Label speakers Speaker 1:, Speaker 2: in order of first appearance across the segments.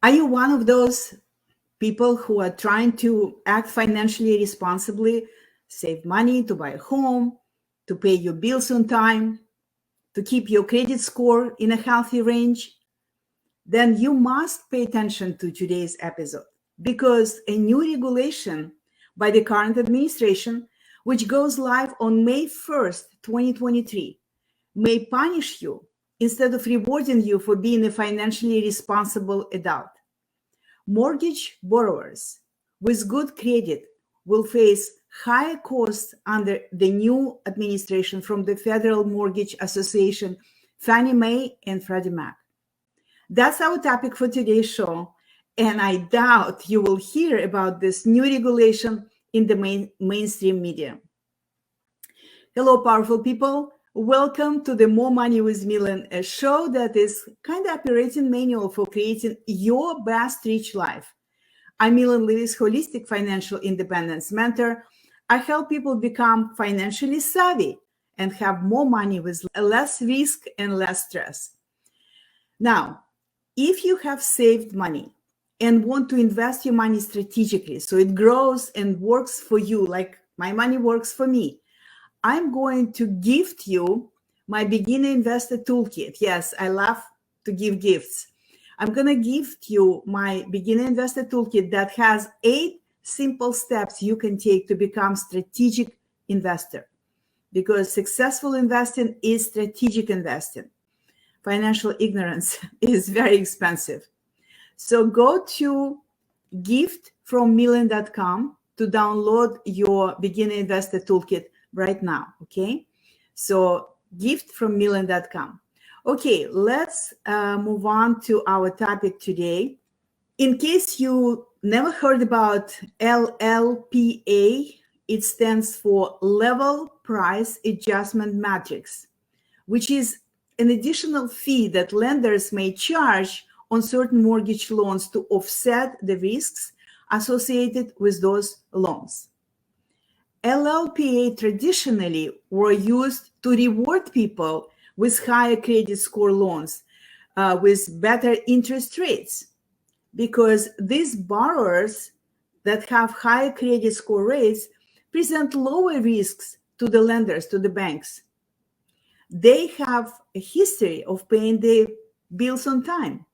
Speaker 1: Are you one of those people who are trying to act financially responsibly, save money to buy a home, to pay your bills on time, to keep your credit score in a healthy range? Then you must pay attention to today's episode, because a new regulation by the current administration, which goes live on May 1st, 2023, may punish you instead of rewarding you for being a financially responsible adult. Mortgage borrowers with good credit will face higher costs under the new administration from the Federal Mortgage Association, Fannie Mae, and Freddie Mac. That's our topic for today's show, and I doubt you will hear about this new regulation in the mainstream media. Hello, powerful people. Welcome to the More Money with Millen, a show that is kind of operating manual for creating your best rich life. I'm Millen Lewis's holistic financial independence mentor. I help people become financially savvy and have more money with less risk and less stress. Now, if you have saved money and want to invest your money strategically so it grows and works for you like my money works for me, I'm going to gift you my beginner investor toolkit. Yes, I love to give gifts. I'm going to gift you my beginner investor toolkit that has 8 simple steps you can take to become strategic investor, because successful investing is strategic investing. Financial ignorance is very expensive. So go to giftfrommillen.com to download your beginner investor toolkit right now. Okay. So giftfrommillen.com. Okay. Let's move on to our topic today. In case you never heard about LLPA, it stands for Level Price Adjustment Matrix, which is an additional fee that lenders may charge on certain mortgage loans to offset the risks associated with those loans. LLPA traditionally were used to reward people with higher credit score loans with better interest rates, because these borrowers that have higher credit score rates present lower risks to the lenders, to the banks. They have a history of paying their bills on time.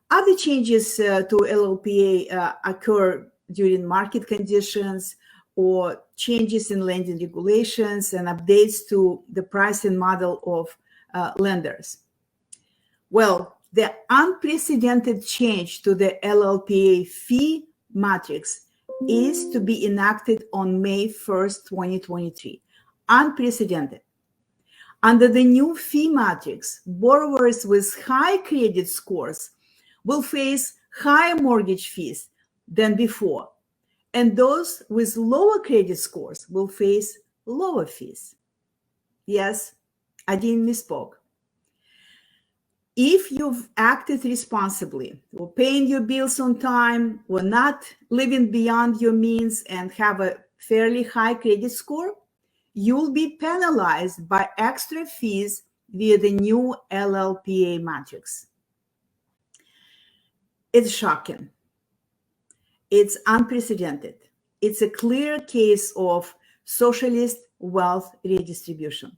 Speaker 1: Other changes to LLPA occur during market conditions or changes in lending regulations and updates to the pricing model of lenders. Well, the unprecedented change to the LLPA fee matrix is to be enacted on May 1st, 2023. Unprecedented. Under the new fee matrix, borrowers with high credit scores will face higher mortgage fees than before, and those with lower credit scores will face lower fees. Yes, I didn't misspoke. If you've acted responsibly, or paying your bills on time, or not living beyond your means and have a fairly high credit score, you'll be penalized by extra fees via the new LLPA matrix. It's shocking. It's unprecedented. It's a clear case of socialist wealth redistribution.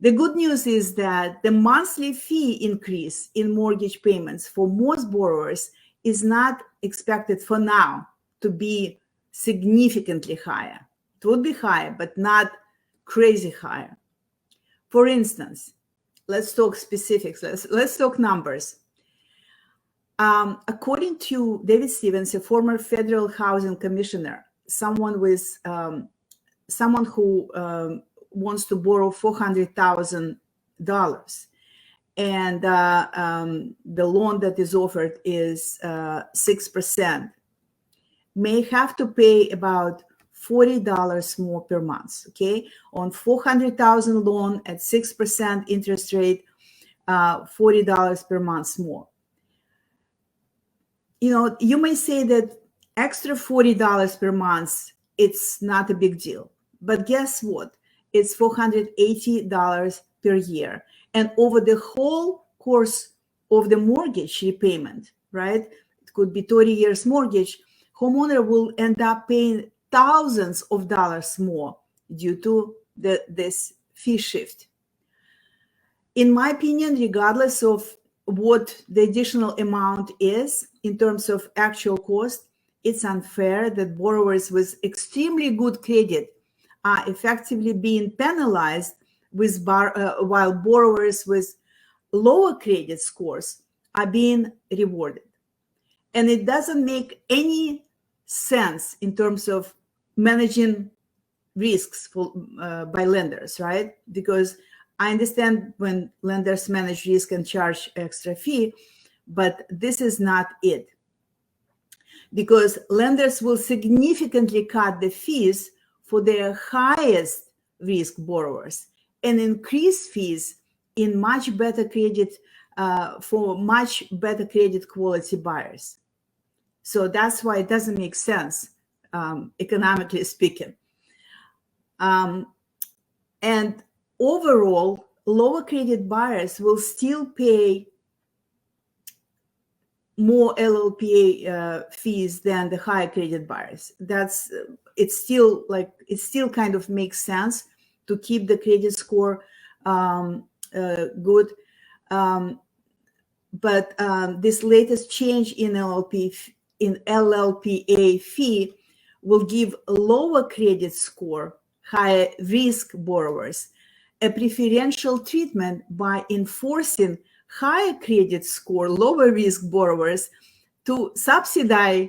Speaker 1: The good news is that the monthly fee increase in mortgage payments for most borrowers is not expected for now to be significantly higher. It would be higher, but not crazy higher. For instance, let's talk specifics. Let's talk numbers. According to David Stevens, a former federal housing commissioner, someone who wants to borrow $400,000, and the loan that is offered is 6%, may have to pay about $40 more per month. Okay, on $400,000 loan at 6% interest rate, $40 per month more. You know, you may say that extra $40 per month, it's not a big deal, but guess what? It's $480 per year, and over the whole course of the mortgage repayment, right? It could be 30 years mortgage. Homeowner will end up paying thousands of dollars more due to this fee shift. In my opinion, regardless of what the additional amount is in terms of actual cost, it's unfair that borrowers with extremely good credit are effectively being penalized while borrowers with lower credit scores are being rewarded. And it doesn't make any sense in terms of managing risks by lenders, right? Because I understand when lenders manage risk and charge extra fee, but this is not it. Because lenders will significantly cut the fees for their highest risk borrowers and increase fees in much better credit for much better credit quality buyers. So that's why it doesn't make sense, economically speaking. And overall, lower credit buyers will still pay more LLPA fees than the higher credit buyers. It still kind of makes sense to keep the credit score good. But this latest change in LLPA fee will give lower credit score, higher risk borrowers a preferential treatment by enforcing higher credit score, lower risk borrowers to subsidize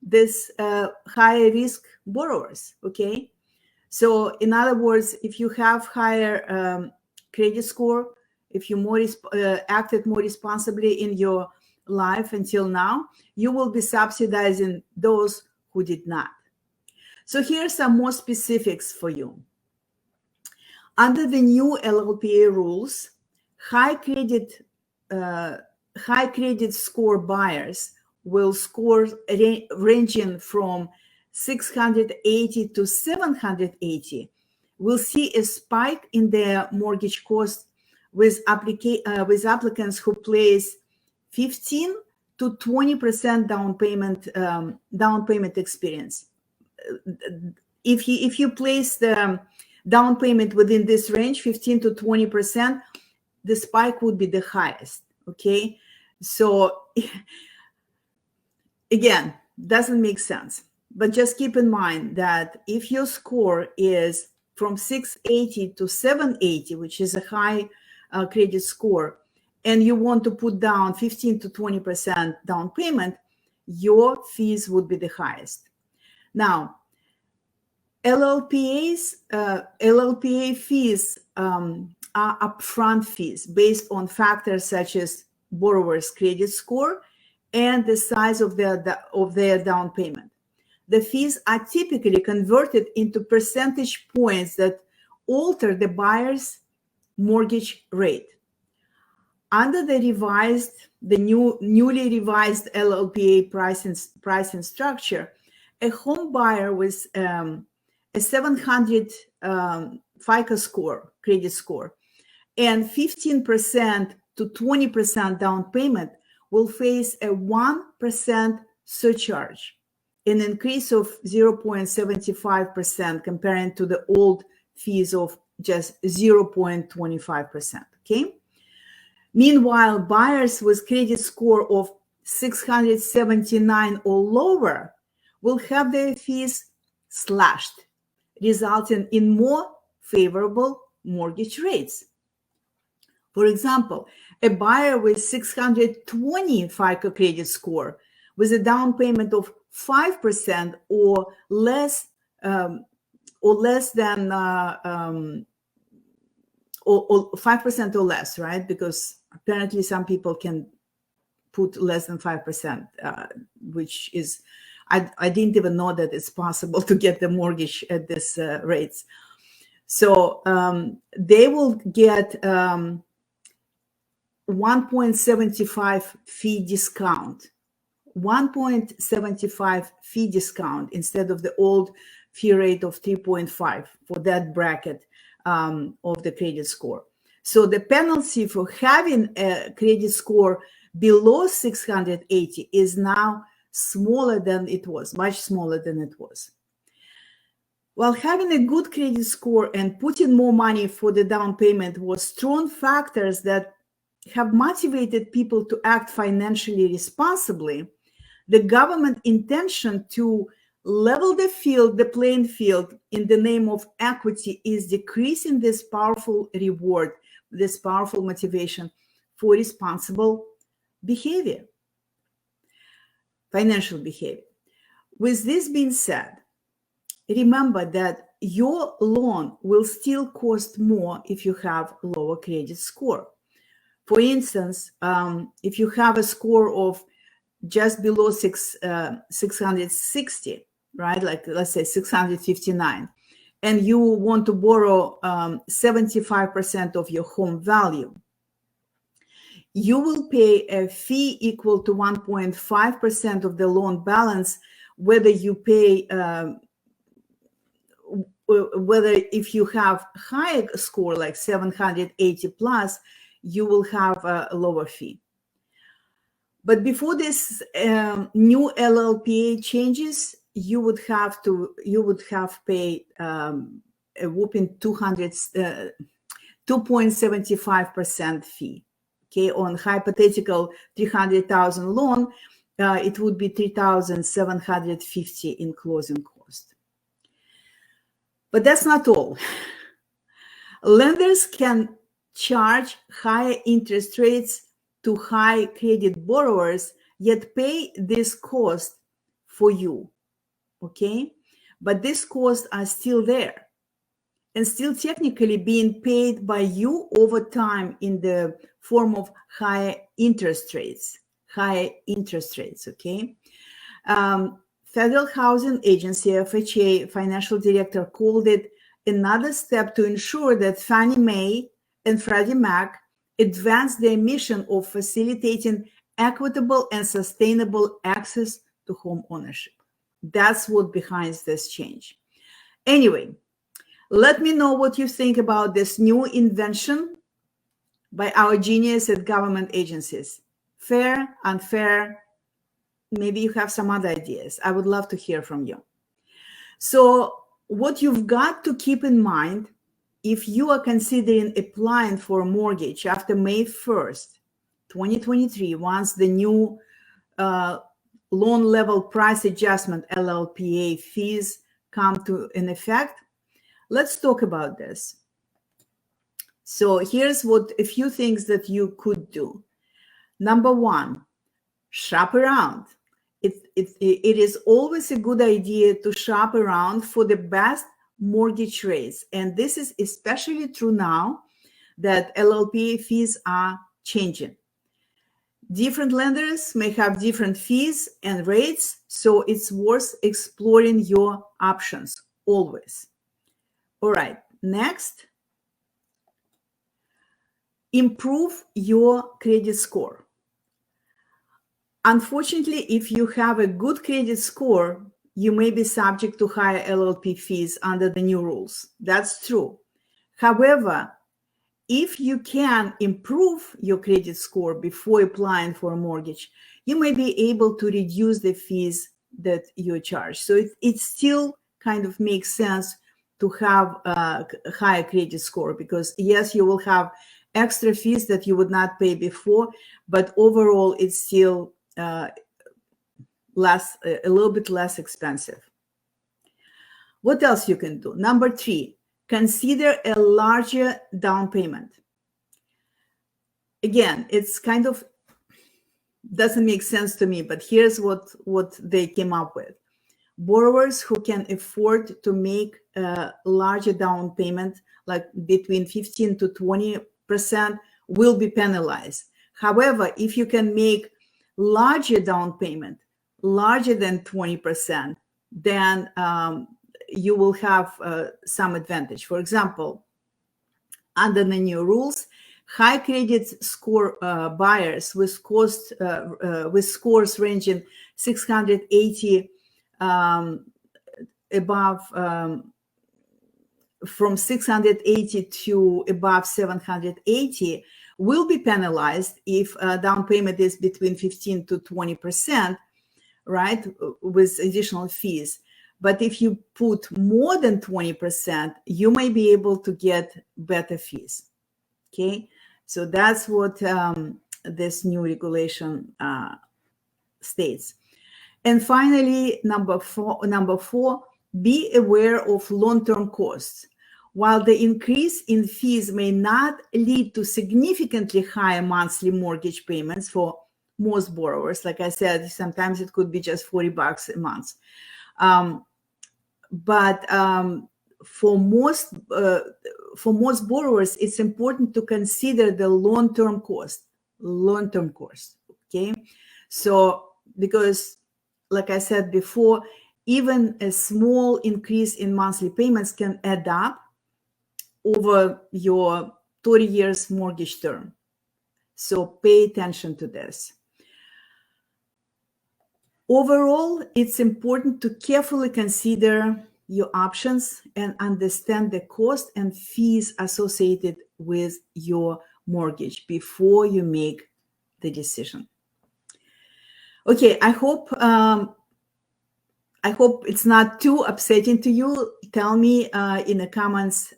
Speaker 1: this higher risk borrowers, okay? So in other words, if you have higher credit score, if you acted more responsibly in your life until now, you will be subsidizing those who did not. So here are some more specifics for you. Under the new LLPA rules, high credit score buyers will score ranging from 680 to 780 will see a spike in their mortgage cost with applicants who place 15 to 20% down payment experience. If you place the down payment within this range, 15 to 20%, the spike would be the highest, okay? So again, doesn't make sense. But just keep in mind that if your score is from 680 to 780, which is a high credit score, and you want to put down 15 to 20% down payment, your fees would be the highest. Now, LLPA fees are upfront fees based on factors such as borrower's credit score and the size of their down payment. The fees are typically converted into percentage points that alter the buyer's mortgage rate. Under the newly revised LLPA pricing structure, a home buyer with a 700 FICO credit score, and 15% to 20% down payment will face a 1% surcharge, an increase of 0.75% comparing to the old fees of just 0.25%, okay? Meanwhile, buyers with credit score of 679 or lower will have their fees slashed, resulting in more favorable mortgage rates. For example, a buyer with 620 FICO credit score with a down payment of 5% or less than or 5% or less, right? Because apparently some people can put less than 5%, which is, I didn't even know that it's possible to get the mortgage at this rates. So they will get 1.75 fee discount, 1.75 fee discount instead of the old fee rate of 3.5 for that bracket of the credit score. So the penalty for having a credit score below 680 is now smaller than it was, much smaller than it was. While having a good credit score and putting more money for the down payment was strong factors that have motivated people to act financially responsibly, the government intention to level the playing field in the name of equity is decreasing this powerful reward, this powerful motivation for responsible behavior, financial behavior. With this being said, remember that your loan will still cost more if you have lower credit score. For instance, if you have a score of just below 660, right? Like let's say 659, and you want to borrow 75% of your home value, you will pay a fee equal to 1.5% of the loan balance, whether you pay, whether if you have higher score like 780 plus, you will have a lower fee. But before this new LLPA changes, you would have paid a whopping 2.75% fee. Okay, on hypothetical 300,000 loan, it would be 3,750 in closing cost. But that's not all. Lenders can charge higher interest rates to high credit borrowers, yet pay this cost for you, okay? But these costs are still there and still technically being paid by you over time in the form of higher interest rates, okay? Federal Housing Agency, FHA, financial director called it another step to ensure that Fannie Mae and Freddie Mac advance their mission of facilitating equitable and sustainable access to home ownership. That's what behind this change. Anyway, let me know what you think about this new invention by our genius at government agencies. Fair, unfair, maybe you have some other ideas. I would love to hear from you. So what you've got to keep in mind if you are considering applying for a mortgage after May 1st, 2023, once the new loan level price adjustment, LLPA fees come to in effect, let's talk about this. So here's a few things that you could do. Number one, shop around. It is always a good idea to shop around for the best mortgage rates. And this is especially true now that LLPA fees are changing. Different lenders may have different fees and rates, so it's worth exploring your options always. All right, next, improve your credit score. Unfortunately, if you have a good credit score, you may be subject to higher LLP fees under the new rules. That's true. However, if you can improve your credit score before applying for a mortgage, you may be able to reduce the fees that you charge. So it still kind of makes sense to have a higher credit score because, yes, you will have extra fees that you would not pay before, but overall, it's still a little bit less expensive. What else you can do? Number three, consider a larger down payment. Again, it's kind of doesn't make sense to me, but here's what they came up with. Borrowers who can afford to make a larger down payment, like between 15 to 20%, will be penalized. However, if you can make larger down payment, larger than 20%, then you will have some advantage. For example, under the new rules, high credit score buyers with scores ranging 680 above from 680 to above 780 will be penalized if down payment is between 15 to 20%, right, with additional fees. But if you put more than 20%, you may be able to get better fees. Okay, so that's what this new regulation states. And finally, number four, be aware of long-term costs. While the increase in fees may not lead to significantly higher monthly mortgage payments for most borrowers, like I said, sometimes it could be just $40 a month. But for most borrowers, it's important to consider the long-term cost. Okay, so because, like I said before, even a small increase in monthly payments can add up over your 30 years mortgage term. So pay attention to this. Overall, it's important to carefully consider your options and understand the cost and fees associated with your mortgage before you make the decision. Okay, I hope it's not too upsetting to you. Tell me in the comments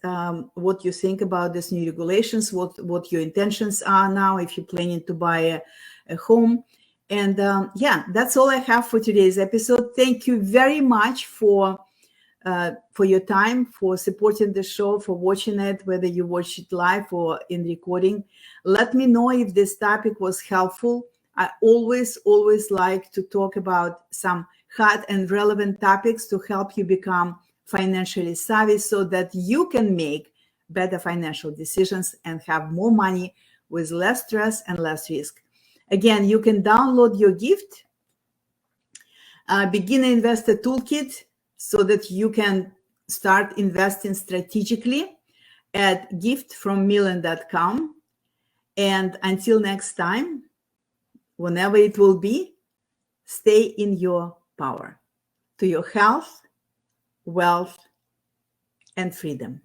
Speaker 1: what you think about this new regulations, what your intentions are now if you're planning to buy a home. And yeah, that's all I have for today's episode. Thank you very much for your time, for supporting the show, for watching it, whether you watch it live or in recording. Let me know if this topic was helpful. I always like to talk about some hot and relevant topics to help you become financially savvy so that you can make better financial decisions and have more money with less stress and less risk. Again, you can download your gift, Beginner Investor Toolkit, so that you can start investing strategically at giftfrommillen.com. And until next time, whenever it will be, stay in your power to your health, wealth, and freedom.